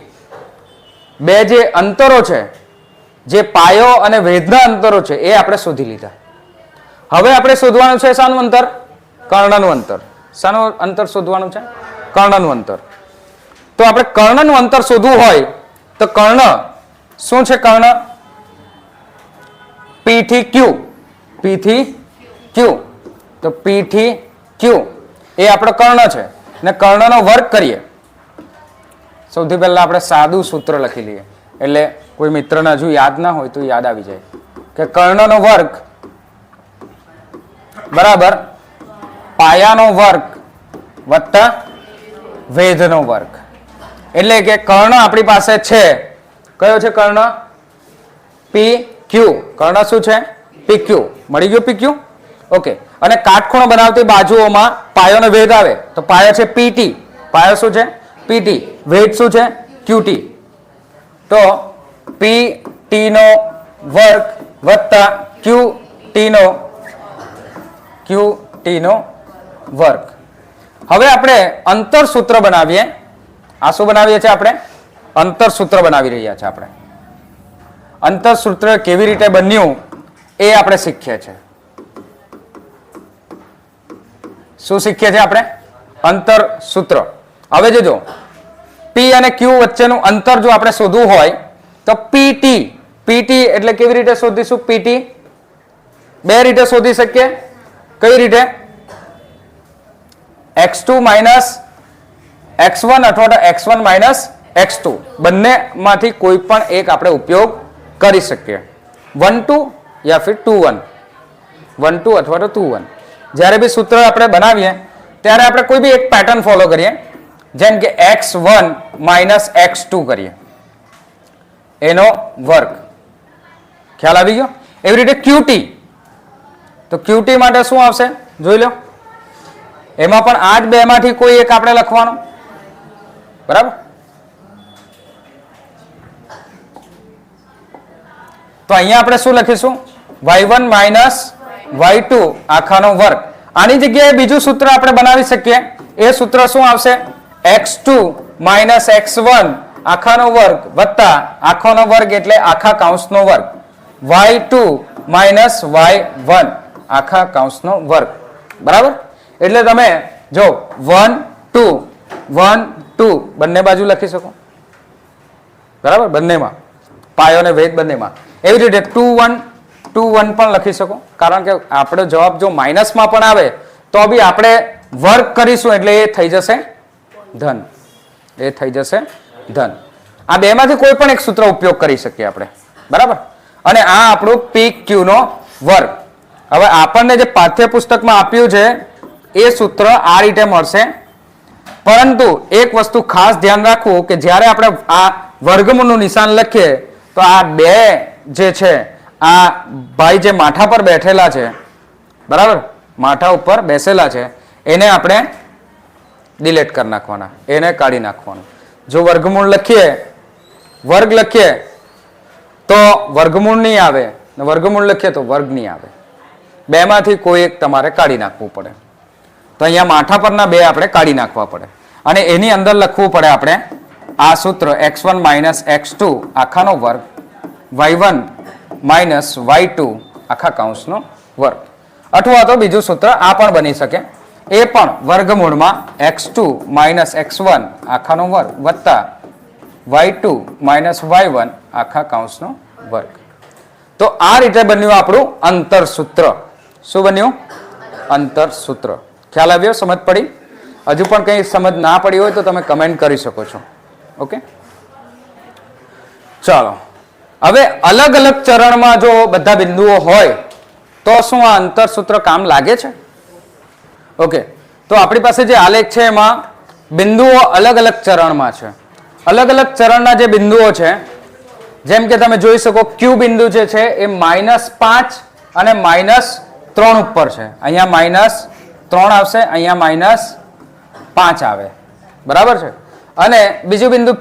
બે જે અંતરો છે, જે પાયો અને વેધના અંતરો છે, એ આપણે શોધી લીધા. હવે આપણે શોધવાનું છે શાનું અંતર? કર્ણનું અંતર. શાનું અંતર શોધવાનું છે? કર્ણનું અંતર. તો આપણે કર્ણનું અંતર શોધવું હોય તો કર્ણ શું છે? કર્ણ P થી Q, P થી Q. તો P થી Q એ આપણો કર્ણ છે, ને કર્ણનો વર્ગ કરીએ. સૌથી પહેલા આપણે સાદું સૂત્ર લખી લઈએ, એટલે કોઈ મિત્રને હજુ યાદ ના હોય તો યાદ આવી જાય કે કર્ણનો વર્ગ બરાબર પાયાનો વર્ગ વત્તા વેધનો વર્ગ. એટલે કે કર્ણ આપણી પાસે છે, કયો છે કર્ણ? PQ. કર્ણ શું છે? PQ. મળી ગયું PQ? ઓકે. અને કાટખૂણો બનાવતી બાજુઓમાં પાયો અને વેધ આવે તો પાયો છે PT. પાયો શું છે? PT. વેધ શું છે? QT. તો PT નો વર્ગ વત્તા QT નો વર્ગ. હવે આપણે અંતર સૂત્ર બનાવીએ. આ શું બનાવીએ છીએ આપણે? અંતર સૂત્ર બનાવી રહ્યા છીએ આપણે. અંતર સૂત્ર કેવી રીતે બન્યું એ આપણે શીખીએ છીએ. શું શીખીએ છીએ આપણે? અંતર સૂત્ર. હવે જોજો, P અને Q વચ્ચેનું અંતર જો આપણે શોધવું હોય તો PT. PT એટલે કેવી રીતે શોધીશું? PT બે રીતે શોધી શકીએ. કઈ રીતે? x2 - x1 અથવા તો x1 માઇનસ x2 બંનેમાંથી કોઈ પણ એક આપણે ઉપયોગ કરી શકીએ 1 2 યા ફિર 2 1 1 2 અથવા તો 2 1 જ્યારે બી સૂત્ર આપણે બનાવીએ ત્યારે આપણે કોઈ બી એક પેટર્ન ફોલો કરીએ જેમ કે x1 માઇનસ x2 કરીએ એનો વર્ગ ખ્યાલ આવી ગયો એવી રીતે qt તો qt માટે શું આવશે જોઈ લો એમાં પણ આ જ બેમાંથી કોઈ એક આપણે લખવાનો બરાબર તો અહીંયા આપણે શું લખીશું y1 માઇનસ y2 આખાનો વર્ગ આની જગ્યાએ બીજું સૂત્ર આપણે બનાવી શકીએ એ સૂત્ર શું આવશે x2 માઇનસ x1 આખાનો વર્ગ વત્તા આખાનો વર્ગ એટલે આખા કૌંસનો વર્ગ y2 માઇનસ y1 આખા કૌંસનો વર્ગ બરાબર એટલે તમે જો 1 2 1 2 બંને બાજુ લખી શકો બરાબર બંનેમાં પાયો અને વેગ બંનેમાં એવી રીતે 2 1 2 1 પણ લખી શકો કારણ કે આપણો જવાબ જો માઇનસમાં પણ આવે તો બી આપણે વર્ગ કરીશું એટલે એ થઈ જશે ધન એ થઈ જશે ધન આ બેમાંથી કોઈ પણ એક સૂત્ર ઉપયોગ કરી શકીએ આપણે બરાબર અને આ આપણું PQ નો વર્ગ હવે આપણને જે પાઠ્યપુસ્તકમાં આપ્યું છે એ સૂત્ર આ રીતે મળશે પરંતુ એક વસ્તુ ખાસ ધ્યાન રાખવું કે જ્યારે આપણે આ વર્ગમૂળનું નિશાન લખીએ તો આ બે જે છે આ ભાઈ જે માથા પર બેઠેલા છે બરાબર માથા ઉપર બેસેલા છે એને આપણે ડિલીટ કરી નાખવાના એને કાઢી નાખવાનું જો વર્ગમૂળ લખીએ વર્ગ લખીએ તો વર્ગમૂળ નહીં આવે વર્ગમૂળ લખીએ તો વર્ગ નહીં આવે બેમાંથી કોઈ એક તમારે કાઢી નાખવું પડે તો અહીંયા માથા પરના બે આપણે કાઢી નાખવા પડે અને એની અંદર લખવું પડે આપણે આ સૂત્ર x1 માઇનસ x2 આખાનો વર્ગ y1 માઇનસ y2 આખા કૌંસનો વર્ગ અથવા તો બીજું સૂત્ર આ પણ બની શકે એ પણ વર્ગમૂળમાં x2 માઇનસ x1 આખાનો વર્ગ વત્તા y2 માઇનસ y1 આખા કૌંસનો વર્ગ તો આ રીતે બન્યું આપણું અંતર સૂત્ર શું બન્યું અંતર સૂત્ર ખ્યાલ આવ્યો સમજ પડી હજુ પણ કંઈ સમજ ના પડી હોય તો તમે કમેન્ટ કરી શકો છો ઓકે ચાલો હવે અલગ અલગ ચરણમાં જો બધા બિંદુઓ હોય તો શું આ અંતર સૂત્ર કામ લાગે છે ઓકે તો આપણી પાસે જે આલેખ છે એમાં બિંદુઓ અલગ અલગ ચરણમાં છે અલગ અલગ ચરણના જે બિંદુઓ છે જેમ કે તમે જોઈ શકો Q બિંદુ જે છે એ -5 અને -3 ઉપર છે અહીંયા -3 આવશે અહીંયા -5 આવે બરાબર છે અને બીજું બિંદુ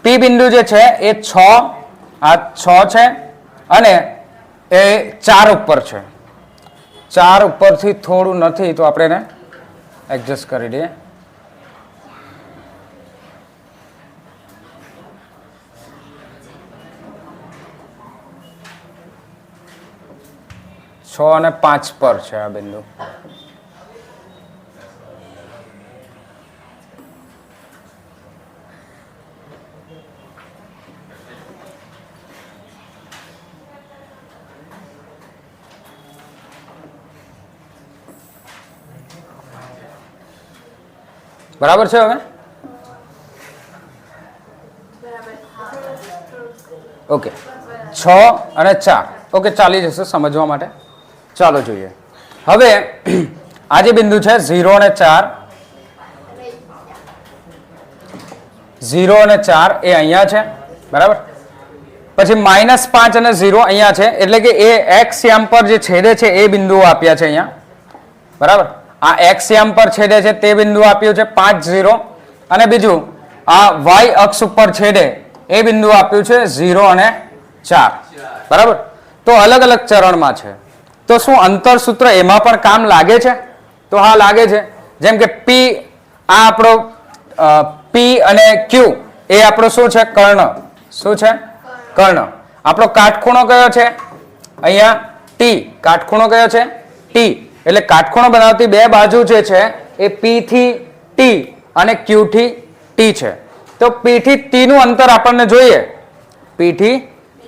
P બિંદુ જે છે એ 6 આ 6 છે અને એ 4 ઉપર છે 4 ઉપરથી થોડું નથી તો આપણે એને એડજસ્ટ કરી દઈએ છ અને 5 પર છે આ બિંદુ બરાબર છે હવે ઓકે 6 અને 4 ઓકે ચાલી જશે સમજવા માટે ચાલો જોઈએ હવે આ જે બિંદુ છે 0 અને 4 0 અને 4 એ અહીંયા છે બરાબર પછી -5 અને 0 અહીંયા છે એટલે કે એ x યામ પર જે છેદે છે એ બિંદુઓ આપ્યા છે અહીંયા બરાબર આ x યામ પર છેદે છે તે બિંદુ આપ્યું છે 5 0 અને બીજું આ y અક્ષ ઉપર છેદે એ બિંદુ આપ્યું છે 0 અને 4 બરાબર તો અલગ અલગ ચરણમાં છે તો શું અંતર સૂત્ર એમાં પણ કામ લાગે છે તો હા લાગે છે જેમ કે P આ આપણો P અને Q એ આપણો શું છે કર્ણ શું છે કર્ણ આપણો કાટખૂણો કયો છે અહીંયા T કાટખૂણો કયો છે T એટલે કાટખૂણો બનાવતી બે બાજુ જે છે એ P થી T અને Q થી T છે તો P થી T નું અંતર આપણને જોઈએ P થી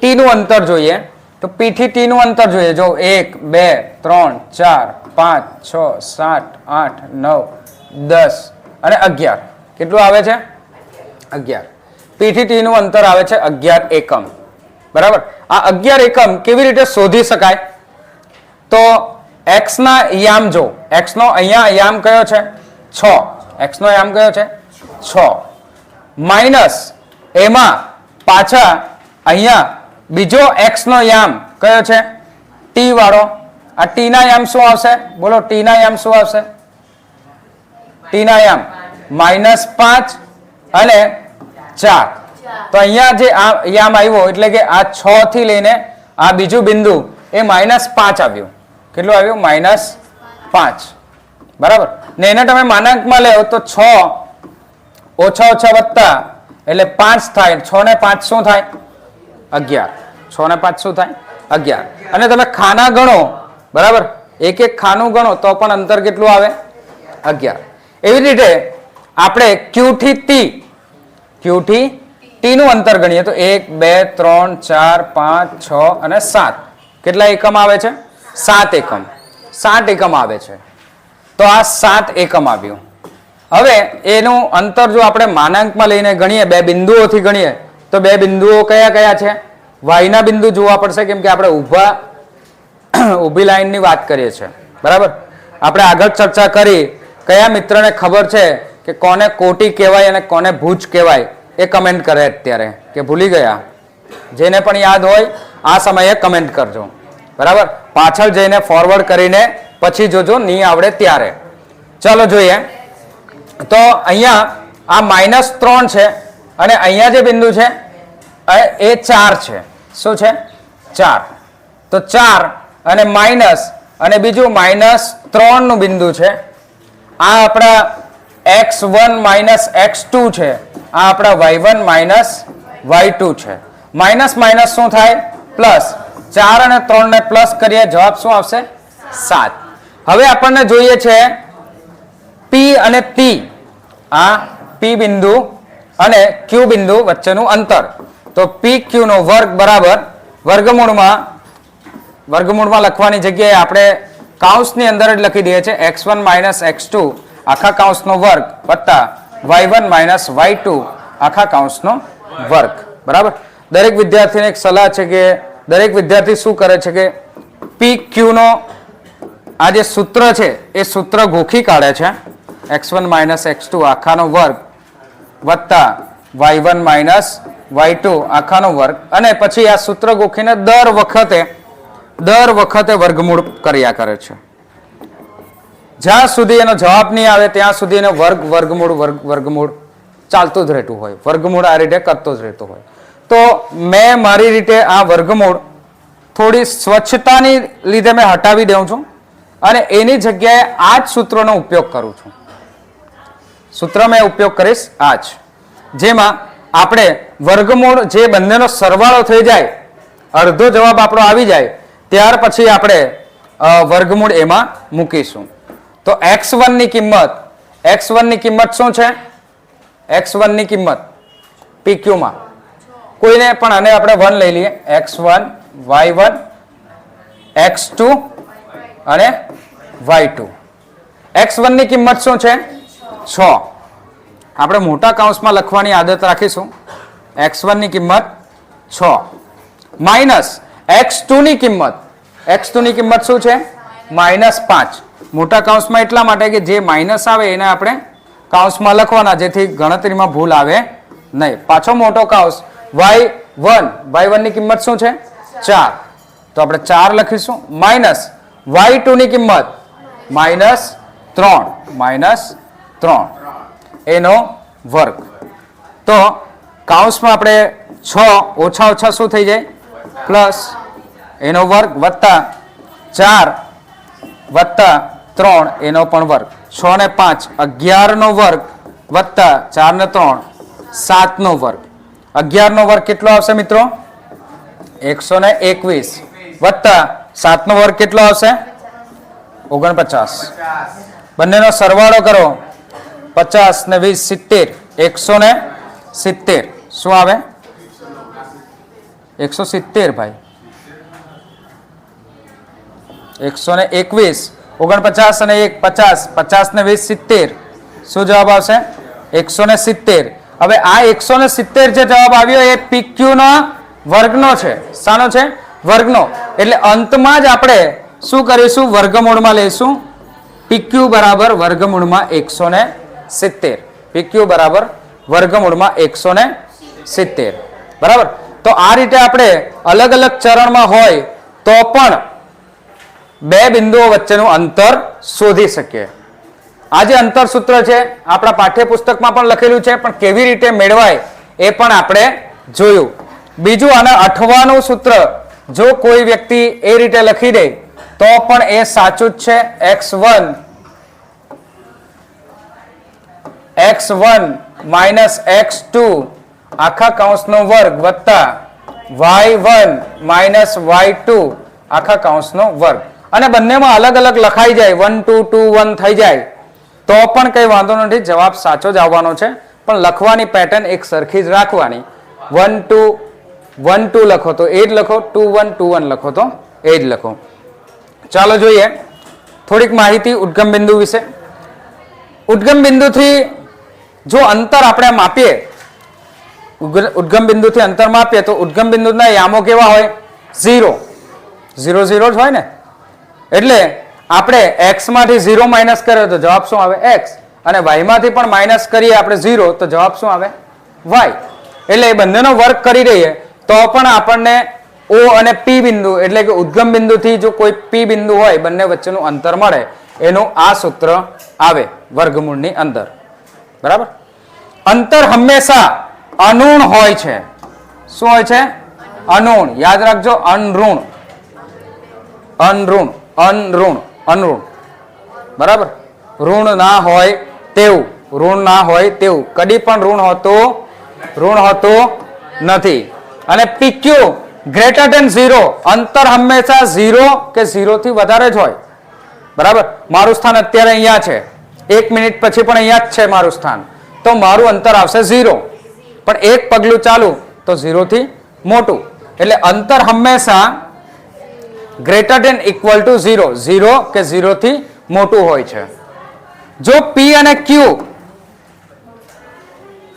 T નું અંતર જોઈએ તો P થી T નું અંતર જોઈએ જો 1 2 3 4 5 6 7 8 9 10 અને 11 કેટલું આવે છે 11. P થી T નું અંતર આવે છે 11 એકમ. બરાબર. આ 11 એકમ કેવી રીતે શોધી શકાય? તો x ના યામ જો, x નો અહીંયા યામ કયો છે 6, x નો યામ કયો છે 6 માઈનસ એમાં પાછા અહીંયા બીજો x નો યામ કયો છે t વાળો. આ t ના યામ શું આવશે? બોલો t ના યામ શું આવશે? t ના યામ -5 અને 4. તો અહીંયા જે આ યામ આવ્યો એટલે કે આ 6 થી લઈને આ બીજું બિંદુ એ -5 આવ્યું. કેટલું આવ્યું? -5. બરાબર. ને એને તમે માનાંકમાં લેવો તો 6 ઓછા ઓછા વત્તા એટલે 5 થાય. 6 ને 5 શું થાય? 11. 6 ને 5 શું થાય? 11. અને તમે ખાના ગણો, બરાબર, એક એક ખાનું ગણો તો પણ અંતર કેટલું આવે? 11. એવી રીતે આપણે Q થી T નું અંતર ગણીએ તો 1 2 3 4 5 6 અને 7. કેટલા એકમ આવે છે? 7 એકમ. 7 એકમ આવે છે. તો આ 7 એકમ આવ્યું. હવે એનું અંતર જો આપણે માનાંકમાં લઈને ગણીએ, બે બિંદુઓથી ગણીએ તો બે બિંદુઓ કયા કયા છે? y ના બિંદુ જોવા પડશે, કેમ કે આપણે ઊભી લાઈનની વાત કરીએ છીએ. બરાબર. આપણે આગળ ચર્ચા કરી કયા મિત્રને ખબર છે કે કોને કોટી કહેવાય અને કોને ભુજ કહેવાય એ કમેન્ટ કરે અત્યારે, કે ભૂલી ગયા. જેને પણ યાદ હોય આ સમયે કમેન્ટ કરજો. બરાબર. પાછળ જઈને ફોરવર્ડ કરીને પછી જોજો, નહીં આવડે ત્યારે. ચાલો જોઈએ. તો અહીંયા આ -3 છે અને અહીંયા જે બિંદુ છે એ 4 છે. શું છે? 4. તો 4 અને માઇનસ અને બીજું -3 નું બિંદુ છે. આ આપણા x1 - x2 છે. આ આપણા y1 - y2 છે. માઇનસ માઇનસ શું થાય? પ્લસ. 4 અને 3 ને પ્લસ કરીએ, જવાબ શું આવશે? 7. હવે આપણને જોઈએ છે P અને T, આ P બિંદુ અને Q બિંદુ વચ્ચેનું અંતર. તો PQ નો વર્ગ બરાબર વર્ગમૂળમાં લખવાની જગ્યાએ આપણે કૌંસની અંદર જ લખી દઈએ છીએ x1 - x2 આખા કૌંસનો વર્ગ વત્તા y1 - y2 આખા કૌંસનો વર્ગ. બરાબર. દરેક વિદ્યાર્થીને એક સલાહ છે કે દરેક વિદ્યાર્થી શું કરે છે કે PQ નો આ જે સૂત્ર છે એ સૂત્ર ગોખી કાઢે છે. x1 - x2 આખાનો વર્ગ વત્તા y1 - y2 આખાનો વર્ગ, અને પછી આ સૂત્ર ગોખીને દર વખતે વર્ગમૂળ કર્યા કરે છે. જ્યાં સુધી એનો જવાબ નહીં આવે ત્યાં સુધી એનો વર્ગમૂળ ચાલતું જ રહેતું હોય. વર્ગમૂળ આ રીતે કરતો જ રહેતો હોય. તો મેં મારી રીતે આ વર્ગમૂળ થોડી સ્વચ્છતાની લીધે મેં હટાવી દઉં છું અને એની જગ્યાએ આ જ સૂત્રનો ઉપયોગ કરું છું. સૂત્ર મેં ઉપયોગ કરીશ આ જ, જેમાં આપણે વર્ગમૂળ જે બંનેનો સરવાળો થઈ જાય, અડધો જવાબ આપણો આવી જાય, ત્યાર પછી આપણે વર્ગમૂળ એમાં મૂકીશું. તો x1 ની કિંમત શું છે? x1 ની કિંમત PQ માં કોઈને પણ, આને આપણે 1 લઈ લઈએ. x1 y1 x2 અને y2. x1 ની કિંમત શું છે? 6. આપણે મોટા કૌંસમાં લખવાની આદત રાખીશું. x1 ની કિંમત 6 માઇનસ x2 ની કિંમત શું છે? -5. મોટા કૌંસમાં એટલા માટે કે જે માઇનસ આવે એને આપણે કૌંસમાં લખવાના, જેથી ગણતરીમાં ભૂલ આવે નહીં. પાછો મોટો કૌંસ y1 ની કિંમત શું છે? 4. તો આપણે 4 લખીશું. માઇનસ y2 ની કિંમત -3 એનો વર્ગ. તો કૌંસમાં આપણે 6 ઓછા ઓછા શું થઈ જાય? પ્લસ એનો વર્ગ વત્તા 4 વત્તા 3 એનો પણ વર્ગ. 6 ને 5 11 નો વર્ગ વત્તા 4 ને 3 7 નો વર્ગ. 11 નો વર્ગ કેટલો આવશે મિત્રો? 121 વત્તા 7 નો વર્ગ કેટલો આવશે? 49. બંનેનો સરવાળો કરો. 50 ને 20 70. 170. શું આવે? 170 ભાઈ. 121 49 અને 1 50. 50 ને 20 70. શું જવાબ આવશે? 170. હવે આ 170 જે જવાબ આવ્યો એ PQ નો વર્ગનો છે. શાનો છે? વર્ગનો. એટલે અંતમાં જ આપણે શું કરીશું? વર્ગમૂળમાં લઈશું. PQ બરાબર વર્ગમૂળમાં 170. PQ બરાબર વર્ગમૂળમાં 170. બરાબર. તો આ રીતે આપણે અલગ અલગ ચરણમાં હોય તો પણ બે બિંદુઓ વચ્ચેનું અંતર શોધી શકીએ. આ જે અંતર સૂત્ર છે આપણા પાઠ્યપુસ્તકમાં પણ લખેલું છે, પણ કેવી રીતે મેળવાય એ પણ આપણે જોયું. બીજું, આના અઠવાનું સૂત્ર જો કોઈ વ્યક્તિ એ રીતે લખી દે તો પણ એ સાચું જ છે. x1 માઇનસ x2 આખા કૌંસનો વર્ગ વત્તા y1 માઇનસ y2 આખા કૌંસનો વર્ગ. અને બંનેમાં અલગ અલગ લખાઈ જાય, 1 2 2 1 થઈ જાય તો પણ કઈ વાંધો નથી, જવાબ સાચો જ આવવાનો છે. પણ લખવાની પેટર્ન એક સરખી જ રાખવાની. 1 2 1 2 લખો તો એ જ લખો, 2 1 2 1 લખો તો એ જ લખો. ચાલો જોઈએ થોડીક માહિતી ઉદ્ગમ બિંદુ વિશે. ઉદ્ગમ બિંદુથી જો અંતર આપણે માપીએ, ઉદ્ગમ બિંદુથી અંતર માપીએ તો ઉદ્ગમ બિંદુના યામો કેવા હોય? 0 0 0 જ હોય ને. એટલે આપણે x માંથી 0 માઇનસ કર્યો તો જવાબ શું આવે? x. અને y માંથી પણ માઇનસ કરીએ આપણે 0 તો જવાબ શું આવે? y. એટલે એ બંનેનો વર્ગ કરી દઈએ તો પણ આપણને O અને P બિંદુ એટલે કે ઉદ્ગમ બિંદુથી જો કોઈ P બિંદુ હોય બંને વચ્ચેનું અંતર મળે એનું આ સૂત્ર આવે વર્ગમૂળની અંદર. બરાબર. અંતર હંમેશા અનુણ હોય છે. શું હોય છે? અનુણ. યાદ રાખજો, અનઋણ. અનઋણ અનઋણ અનઋણ. બરાબર. ઋણ ના હોય તેવું, ઋણ ના હોય તેવું. કદી પણ ઋણ હોતું નથી. અને PQ ગ્રેટર ધેન 0, અંતર હંમેશા 0 કે 0 થી વધારે જ હોય. બરાબર. મારું સ્થાન અત્યારે અહીંયા છે, 1 મિનિટ પછી પણ અહીંયા જ છે મારું સ્થાન, તો મારું અંતર આવશે 0. પણ એક પગલું ચાલુ તો 0 થી મોટું. એટલે અંતર હંમેશા ગ્રેટર ધેન ઇક્વલ ટુ 0, 0 કે 0 થી મોટું હોય છે. જો P અને Q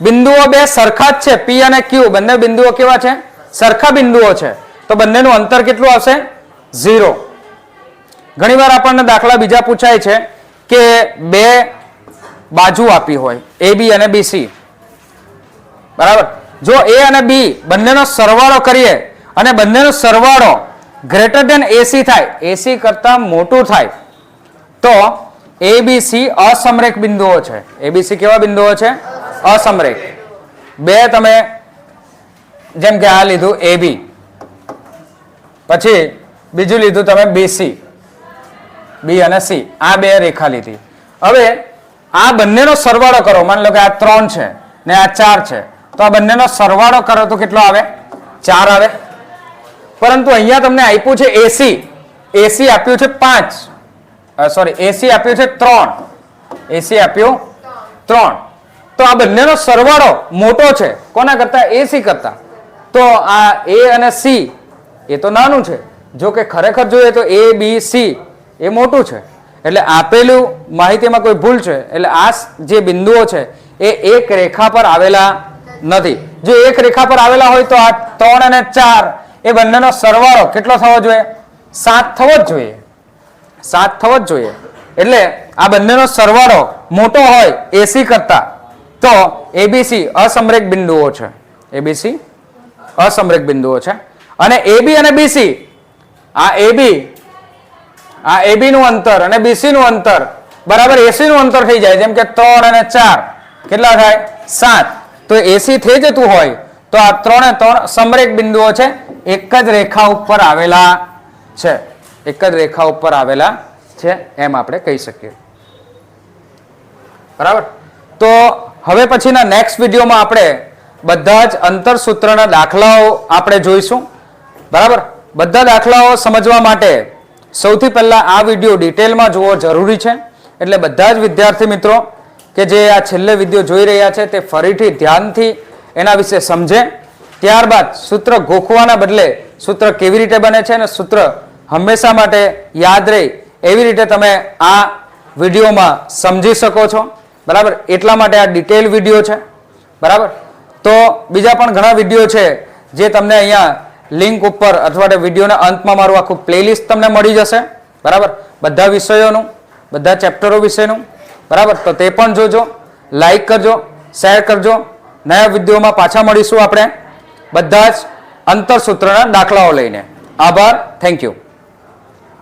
બિંદુઓ બે સરખા જ છે, P અને Q બંને બિંદુઓ કેવા છે? સરખા બિંદુઓ છે, તો બંનેનું અંતર કેટલું આવશે? 0. ઘણીવાર આપણને દાખલા બીજા પૂછાય છે કે બે બાજુ આપી હોય AB અને BC. બરાબર. જો A અને B બંનેનો સરવાળો કરીએ અને બંનેનો સરવાળો ગ્રેટર ધેન AC થાય, AC કરતા મોટું થાય તો ABC અસમરેખ બિંદુઓ છે. ABC કેવા બિંદુઓ છે? અસમરેખ. બે તમે જેમ કે આ લીધું AB, પછી બીજું લીધું તમે BC, B અને C, આ બે રેખા લીધી. હવે આ બંનેનો સરવાળો કરો, માની લો કે આ 3 છે ને આ 4 છે, તો આ બંનેનો સરવાળો કરો તો કેટલો આવે? 4 આવે. પરંતુ અહીંયા તમને આપ્યું છે AC, AC આપ્યું છે 5, સોરી AC આપ્યું છે 3, AC આપ્યું 3. તો આ બંનેનો સરવાળો મોટો છે કોના કરતા? AC કરતા. તો આ A અને C એ તો નાનું છે. જો કે ખરેખર જોઈએ તો A B C એ મોટું છે. એટલે આપેલું માહિતીમાં કોઈ ભૂલ છે. એટલે આ જે બિંદુઓ છે એ એક રેખા પર આવેલા નથી. જો એક રેખા પર આવેલા હોય તો આ 3 અને 4 એ બંનેનો સરવાળો કેટલો થવો જોઈએ? 7 થવો જ જોઈએ. 7 થવો જ જોઈએ. એટલે આ બંનેનો સરવાળો મોટો હોય AC કરતા તો ABC અસમરેખ બિંદુઓ છે. ABC અસમરેખ બિંદુઓ છે. અને AB અને BC, આ AB નું અંતર અને BC નું અંતર બરાબર AC નું અંતર થઈ જાય. જેમ કે 3 અને 4 કેટલા થાય? 7. તો AC થઈ જતું હોય તો આ 3 અને 3 સમરેખ બિંદુઓ છે, એક જ રેખા ઉપર આવેલા છે. એક જ રેખા ઉપર આવેલા છે એમ આપણે કહી શકીએ. બરાબર. તો હવે પછીના નેક્સ્ટ વિડીયોમાં આપણે બધા જ અંતર સૂત્રના દાખલાઓ આપણે જોઈશું. બરાબર. બધા દાખલાઓ સમજવા માટે સૌથી પહેલા આ વિડીયો ડિટેલમાં જોવો જરૂરી છે. એટલે બધા જ વિદ્યાર્થી મિત્રો કે જે આ છેલ્લે વિડીયો જોઈ રહ્યા છે તે ફરીથી ધ્યાનથી એના વિશે સમજે. ત્યારબાદ સૂત્ર ગોખવાના બદલે સૂત્ર કેવી રીતે બને છે અને સૂત્ર હંમેશા માટે યાદ રહે એવી રીતે તમે આ વિડીયોમાં સમજી શકો છો. બરાબર, એટલા માટે આ ડિટેલ વિડીયો છે. બરાબર, તો બીજા પણ ઘણા વિડીયો છે જે તમને અહીંયા લિંક ઉપર અથવા તો વિડીયોના અંતમાં મારું આખું પ્લેલિસ્ટ તમને મળી જશે. બરાબર, બધા વિષયોનું, બધા ચેપ્ટરો વિશેનું. બરાબર, તો તે પણ જોજો, લાઈક કરજો, શેર કરજો. નયા વિડીયોમાં પાછા મળીશું આપણે બધા જ અંતરસૂત્રના દાખલાઓ લઈને. આભાર, થેન્ક યુ.